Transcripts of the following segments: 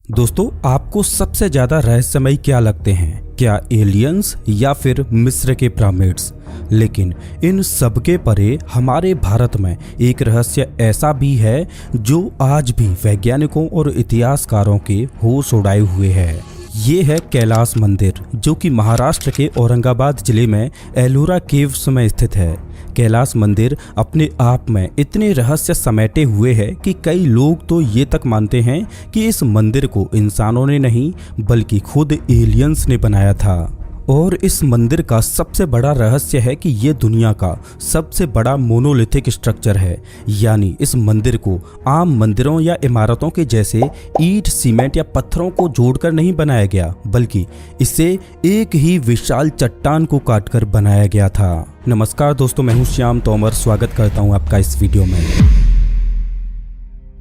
दोस्तों, आपको सबसे ज्यादा रहस्यमय क्या लगते हैं? क्या एलियंस या फिर मिस्र के पिरामिड्स? लेकिन इन सबके परे हमारे भारत में एक रहस्य ऐसा भी है जो आज भी वैज्ञानिकों और इतिहासकारों के होश उड़ाए हुए है। ये है कैलाश मंदिर, जो कि महाराष्ट्र के औरंगाबाद जिले में एलोरा केव्स में स्थित है। कैलाश मंदिर अपने आप में इतने रहस्य समेटे हुए है कि कई लोग तो ये तक मानते हैं कि इस मंदिर को इंसानों ने नहीं बल्कि खुद एलियंस ने बनाया था। और इस मंदिर का सबसे बड़ा रहस्य है कि ये दुनिया का सबसे बड़ा मोनोलिथिक स्ट्रक्चर है, यानी इस मंदिर को आम मंदिरों या इमारतों के जैसे ईंट, सीमेंट या पत्थरों को जोड़कर नहीं बनाया गया, बल्कि इसे एक ही विशाल चट्टान को काटकर बनाया गया था। नमस्कार दोस्तों, मैं हूं श्याम तोमर, स्वागत करता हूं आपका इस वीडियो में।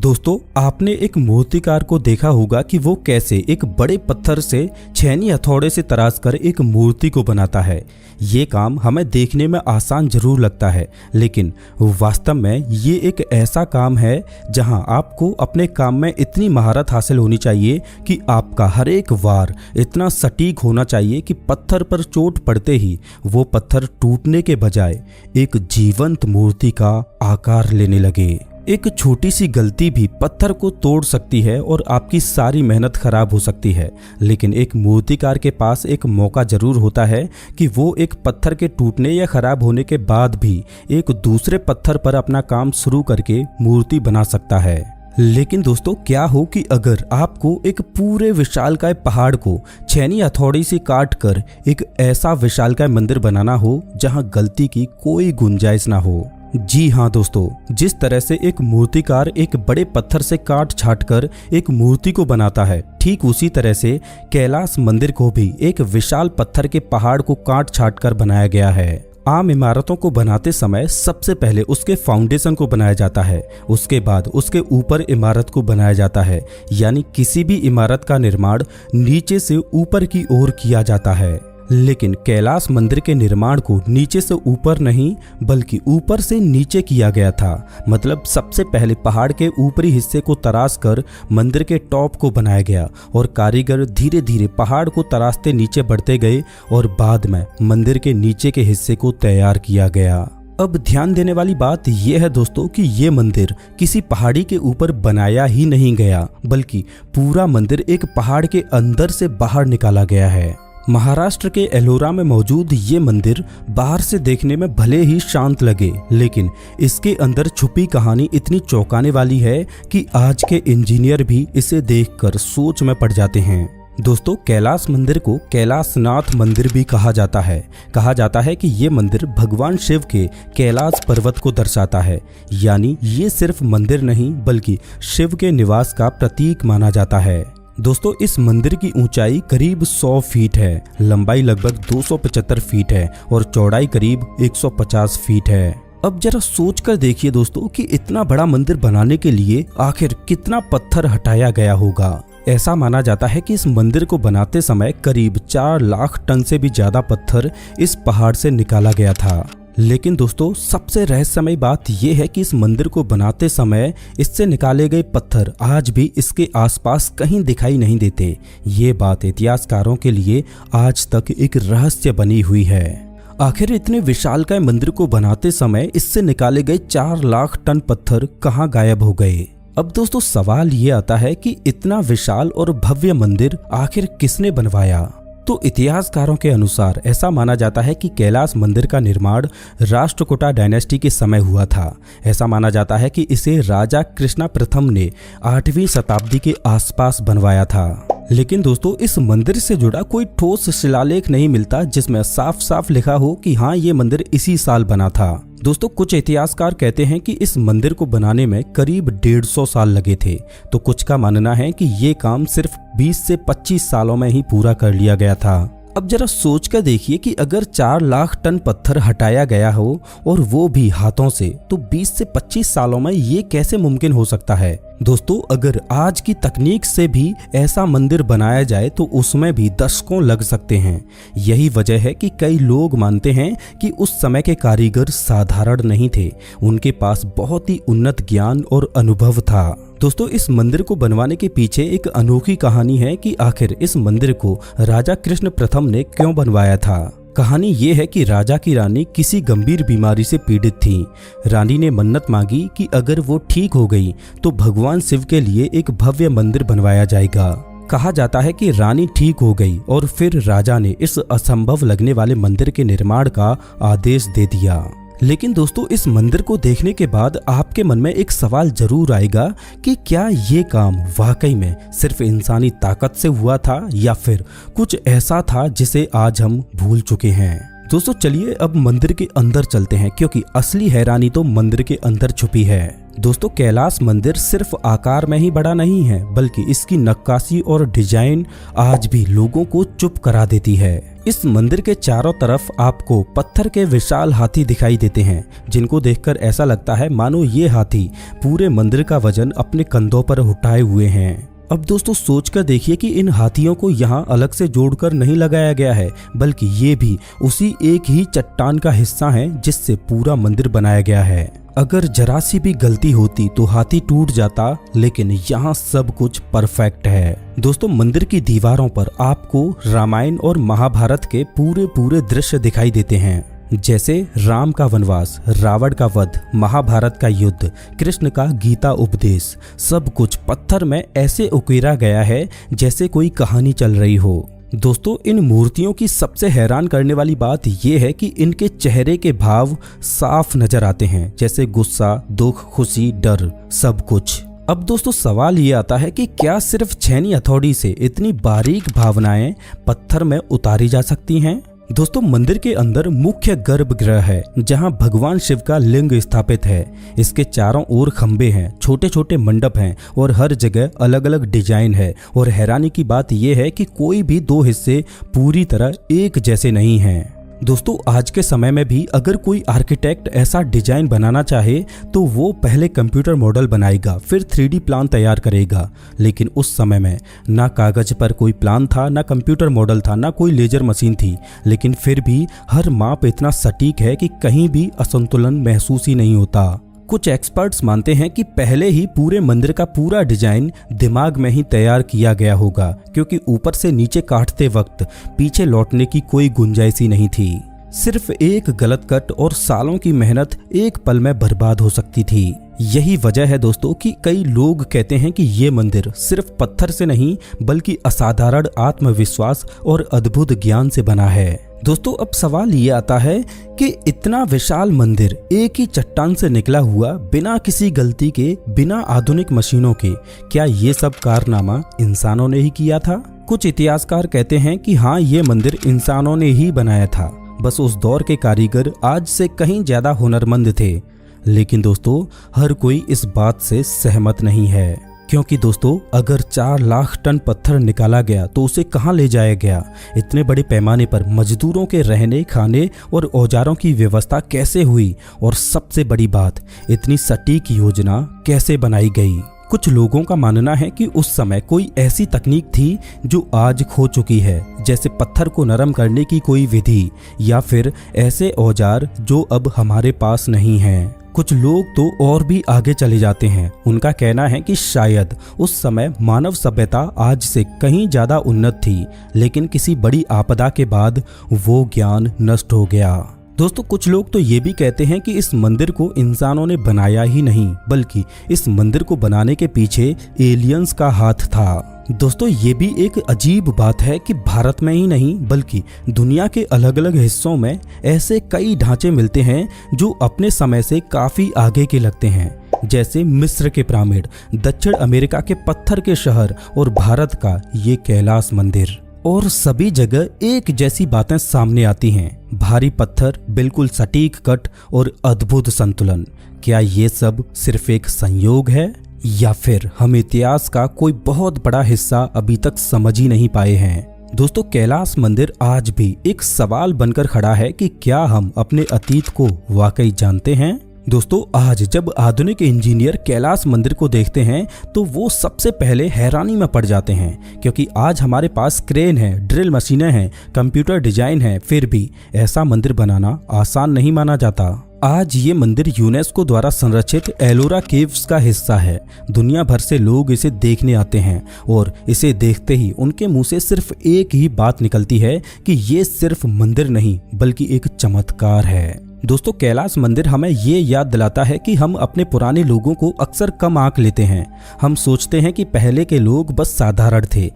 दोस्तों, आपने एक मूर्तिकार को देखा होगा कि वो कैसे एक बड़े पत्थर से छेनी हथौड़े से तराश कर एक मूर्ति को बनाता है। ये काम हमें देखने में आसान जरूर लगता है, लेकिन वास्तव में ये एक ऐसा काम है जहां आपको अपने काम में इतनी महारत हासिल होनी चाहिए कि आपका हर एक वार इतना सटीक होना चाहिए कि पत्थर पर चोट पड़ते ही वो पत्थर टूटने के बजाय एक जीवंत मूर्ति का आकार लेने लगे। एक छोटी सी गलती भी पत्थर को तोड़ सकती है और आपकी सारी मेहनत खराब हो सकती है, लेकिन एक मूर्तिकार के पास एक मौका जरूर होता है कि वो एक पत्थर के टूटने या खराब होने के बाद भी एक दूसरे पत्थर पर अपना काम शुरू करके मूर्ति बना सकता है। लेकिन दोस्तों, क्या हो कि अगर आपको एक पूरे विशालकाय पहाड़ को छेनी हथौड़ी से काट कर एक ऐसा विशालकाय मंदिर बनाना हो जहां गलती की कोई गुंजाइश ना हो। जी हाँ दोस्तों, जिस तरह से एक मूर्तिकार एक बड़े पत्थर से काट छाट कर एक मूर्ति को बनाता है, ठीक उसी तरह से कैलाश मंदिर को भी एक विशाल पत्थर के पहाड़ को काट छाट कर बनाया गया है। आम इमारतों को बनाते समय सबसे पहले उसके फाउंडेशन को बनाया जाता है, उसके बाद उसके ऊपर इमारत को बनाया जाता है, यानी किसी भी इमारत का निर्माण नीचे से ऊपर की ओर किया जाता है। लेकिन कैलाश मंदिर के निर्माण को नीचे से ऊपर नहीं बल्कि ऊपर से नीचे किया गया था। मतलब सबसे पहले पहाड़ के ऊपरी हिस्से को तराश कर मंदिर के टॉप को बनाया गया और कारीगर धीरे धीरे पहाड़ को तराशते नीचे बढ़ते गए और बाद में मंदिर के नीचे के हिस्से को तैयार किया गया। अब ध्यान देने वाली बात यह है दोस्तों कि ये मंदिर किसी पहाड़ी के ऊपर बनाया ही नहीं गया, बल्कि पूरा मंदिर एक पहाड़ के अंदर से बाहर निकाला गया है। महाराष्ट्र के एलोरा में मौजूद ये मंदिर बाहर से देखने में भले ही शांत लगे, लेकिन इसके अंदर छुपी कहानी इतनी चौंकाने वाली है कि आज के इंजीनियर भी इसे देखकर सोच में पड़ जाते हैं। दोस्तों, कैलाश मंदिर को कैलाशनाथ मंदिर भी कहा जाता है। कहा जाता है कि ये मंदिर भगवान शिव के कैलाश पर्वत को दर्शाता है, यानी ये सिर्फ मंदिर नहीं बल्कि शिव के निवास का प्रतीक माना जाता है। दोस्तों, इस मंदिर की ऊंचाई करीब 100 फीट है, लंबाई लगभग 275 फीट है और चौड़ाई करीब 150 फीट है। अब जरा सोच कर देखिए दोस्तों कि इतना बड़ा मंदिर बनाने के लिए आखिर कितना पत्थर हटाया गया होगा। ऐसा माना जाता है कि इस मंदिर को बनाते समय करीब 4 लाख टन से भी ज्यादा पत्थर इस पहाड़ से निकाला गया था। लेकिन दोस्तों, सबसे रहस्यमय बात यह है कि इस मंदिर को बनाते समय इससे निकाले गए पत्थर आज भी इसके आसपास कहीं दिखाई नहीं देते। ये बात इतिहासकारों के लिए आज तक एक रहस्य बनी हुई है। आखिर इतने विशालकाय मंदिर को बनाते समय इससे निकाले गए 4 लाख टन पत्थर कहाँ गायब हो गए? अब दोस्तों, सवाल ये आता है कि इतना विशाल और भव्य मंदिर आखिर किसने बनवाया? तो इतिहासकारों के अनुसार ऐसा माना जाता है कि कैलाश मंदिर का निर्माण राष्ट्रकूटा डायनेस्टी के समय हुआ था। ऐसा माना जाता है कि इसे राजा कृष्णा प्रथम ने 8वीं शताब्दी के आसपास बनवाया था। लेकिन दोस्तों, इस मंदिर से जुड़ा कोई ठोस शिलालेख नहीं मिलता जिसमें साफ साफ लिखा हो कि हाँ, ये मंदिर इसी साल बना था। दोस्तों, कुछ इतिहासकार कहते हैं कि इस मंदिर को बनाने में करीब 150 साल लगे थे, तो कुछ का मानना है कि ये काम सिर्फ 20 से 25 सालों में ही पूरा कर लिया गया था। अब जरा सोच कर देखिए कि अगर 4 लाख टन पत्थर हटाया गया हो और वो भी हाथों से, तो 20 से 25 सालों में ये कैसे मुमकिन हो सकता है? दोस्तों अगर आज की तकनीक से भी ऐसा मंदिर बनाया जाए तो उसमें भी दशकों लग सकते हैं। यही वजह है कि कई लोग मानते हैं कि उस समय के कारीगर साधारण नहीं थे, उनके पास बहुत ही उन्नत ज्ञान और अनुभव था। दोस्तों इस मंदिर को बनवाने के पीछे एक अनोखी कहानी है कि आखिर इस मंदिर को राजा कृष्ण प्रथम ने क्यों बनवाया था। कहानी ये है कि राजा की रानी किसी गंभीर बीमारी से पीड़ित थी। रानी ने मन्नत मांगी कि अगर वो ठीक हो गई तो भगवान शिव के लिए एक भव्य मंदिर बनवाया जाएगा। कहा जाता है कि रानी ठीक हो गई और फिर राजा ने इस असंभव लगने वाले मंदिर के निर्माण का आदेश दे दिया। लेकिन दोस्तों इस मंदिर को देखने के बाद आपके मन में एक सवाल जरूर आएगा कि क्या ये काम वाकई में सिर्फ इंसानी ताकत से हुआ था या फिर कुछ ऐसा था जिसे आज हम भूल चुके हैं। दोस्तों चलिए अब मंदिर के अंदर चलते हैं, क्योंकि असली हैरानी तो मंदिर के अंदर छुपी है। दोस्तों कैलाश मंदिर सिर्फ आकार में ही बड़ा नहीं है, बल्कि इसकी नक्काशी और डिजाइन आज भी लोगों को चुप करा देती है। इस मंदिर के चारों तरफ आपको पत्थर के विशाल हाथी दिखाई देते हैं, जिनको देखकर ऐसा लगता है मानो ये हाथी पूरे मंदिर का वजन अपने कंधों पर उठाए हुए हैं। अब दोस्तों सोचकर देखिए कि इन हाथियों को यहाँ अलग से जोड़कर नहीं लगाया गया है, बल्कि ये भी उसी एक ही चट्टान का हिस्सा है जिससे पूरा मंदिर बनाया गया है। अगर जरा सी भी गलती होती तो हाथी टूट जाता, लेकिन यहाँ सब कुछ परफेक्ट है। दोस्तों मंदिर की दीवारों पर आपको रामायण और महाभारत के पूरे दृश्य दिखाई देते हैं, जैसे राम का वनवास, रावण का वध, महाभारत का युद्ध, कृष्ण का गीता उपदेश। सब कुछ पत्थर में ऐसे उकेरा गया है जैसे कोई कहानी चल रही हो। दोस्तों इन मूर्तियों की सबसे हैरान करने वाली बात यह है कि इनके चेहरे के भाव साफ नजर आते हैं, जैसे गुस्सा, दुख, खुशी, डर, सब कुछ। अब दोस्तों सवाल ये आता है कि क्या सिर्फ छेनी हथौड़ी से इतनी बारीक भावनाएं पत्थर में उतारी जा सकती हैं? दोस्तों मंदिर के अंदर मुख्य गर्भगृह है, जहां भगवान शिव का लिंग स्थापित है। इसके चारों ओर खंबे हैं, छोटे छोटे मंडप हैं और हर जगह अलग अलग डिजाइन है। और हैरानी की बात यह है कि कोई भी दो हिस्से पूरी तरह एक जैसे नहीं हैं। दोस्तों आज के समय में भी अगर कोई आर्किटेक्ट ऐसा डिजाइन बनाना चाहे तो वो पहले कंप्यूटर मॉडल बनाएगा, फिर 3D प्लान तैयार करेगा। लेकिन उस समय में ना कागज पर कोई प्लान था, ना कंप्यूटर मॉडल था, ना कोई लेजर मशीन थी। लेकिन फिर भी हर माप इतना सटीक है कि कहीं भी असंतुलन महसूस ही नहीं होता। कुछ एक्सपर्ट्स मानते हैं कि पहले ही पूरे मंदिर का पूरा डिजाइन दिमाग में ही तैयार किया गया होगा, क्योंकि ऊपर से नीचे काटते वक्त पीछे लौटने की कोई गुंजाइश ही नहीं थी। सिर्फ एक गलत कट और सालों की मेहनत एक पल में बर्बाद हो सकती थी। यही वजह है दोस्तों कि कई लोग कहते हैं कि ये मंदिर सिर्फ पत्थर से नहीं बल्कि असाधारण आत्मविश्वास और अद्भुत ज्ञान से बना है। दोस्तों अब सवाल ये आता है कि इतना विशाल मंदिर एक ही चट्टान से निकला हुआ, बिना किसी गलती के, बिना आधुनिक मशीनों के, क्या ये सब कारनामा इंसानों ने ही किया था? कुछ इतिहासकार कहते हैं कि हाँ, ये मंदिर इंसानों ने ही बनाया था, बस उस दौर के कारीगर आज से कहीं ज्यादा हुनरमंद थे। लेकिन दोस्तों हर कोई इस बात से सहमत नहीं है, क्योंकि दोस्तों अगर 4 लाख टन पत्थर निकाला गया तो उसे कहाँ ले जाया गया? इतने बड़े पैमाने पर मजदूरों के रहने, खाने और औजारों की व्यवस्था कैसे हुई? और सबसे बड़ी बात, इतनी सटीक योजना कैसे बनाई गई? कुछ लोगों का मानना है कि उस समय कोई ऐसी तकनीक थी जो आज खो चुकी है, जैसे पत्थर को नरम करने की कोई विधि, या फिर ऐसे औजार जो अब हमारे पास नहीं हैं। कुछ लोग तो और भी आगे चले जाते हैं। उनका कहना है कि शायद उस समय मानव सभ्यता आज से कहीं ज्यादा उन्नत थी, लेकिन किसी बड़ी आपदा के बाद वो ज्ञान नष्ट हो गया। दोस्तों कुछ लोग तो ये भी कहते हैं कि इस मंदिर को इंसानों ने बनाया ही नहीं, बल्कि इस मंदिर को बनाने के पीछे एलियंस का हाथ था। दोस्तों ये भी एक अजीब बात है कि भारत में ही नहीं बल्कि दुनिया के अलग अलग हिस्सों में ऐसे कई ढांचे मिलते हैं जो अपने समय से काफी आगे के लगते हैं, जैसे मिस्र के पिरामिड, दक्षिण अमेरिका के पत्थर के शहर और भारत का ये कैलाश मंदिर। और सभी जगह एक जैसी बातें सामने आती हैं, भारी पत्थर, बिल्कुल सटीक कट और अद्भुत संतुलन। क्या ये सब सिर्फ एक संयोग है या फिर हम इतिहास का कोई बहुत बड़ा हिस्सा अभी तक समझ ही नहीं पाए हैं? दोस्तों कैलाश मंदिर आज भी एक सवाल बनकर खड़ा है कि क्या हम अपने अतीत को वाकई जानते हैं? दोस्तों आज जब आधुनिक इंजीनियर कैलाश मंदिर को देखते हैं तो वो सबसे पहले हैरानी में पड़ जाते हैं, क्योंकि आज हमारे पास क्रेन है, ड्रिल मशीनें हैं, कंप्यूटर डिजाइन है, फिर भी ऐसा मंदिर बनाना आसान नहीं माना जाता। आज ये मंदिर यूनेस्को द्वारा संरक्षित एलोरा केव्स का हिस्सा है। दुनिया भर से लोग इसे देखने आते हैं और इसे देखते ही उनके मुंह से सिर्फ एक ही बात निकलती है कि ये सिर्फ मंदिर नहीं बल्कि एक चमत्कार है। दोस्तों कैलाश मंदिर हमें ये याद दिलाता है कि हम अपने पुराने लोगों को अक्सर कम आंक लेते हैं। हम सोचते हैं कि पहले के लोग बस साधारण थे,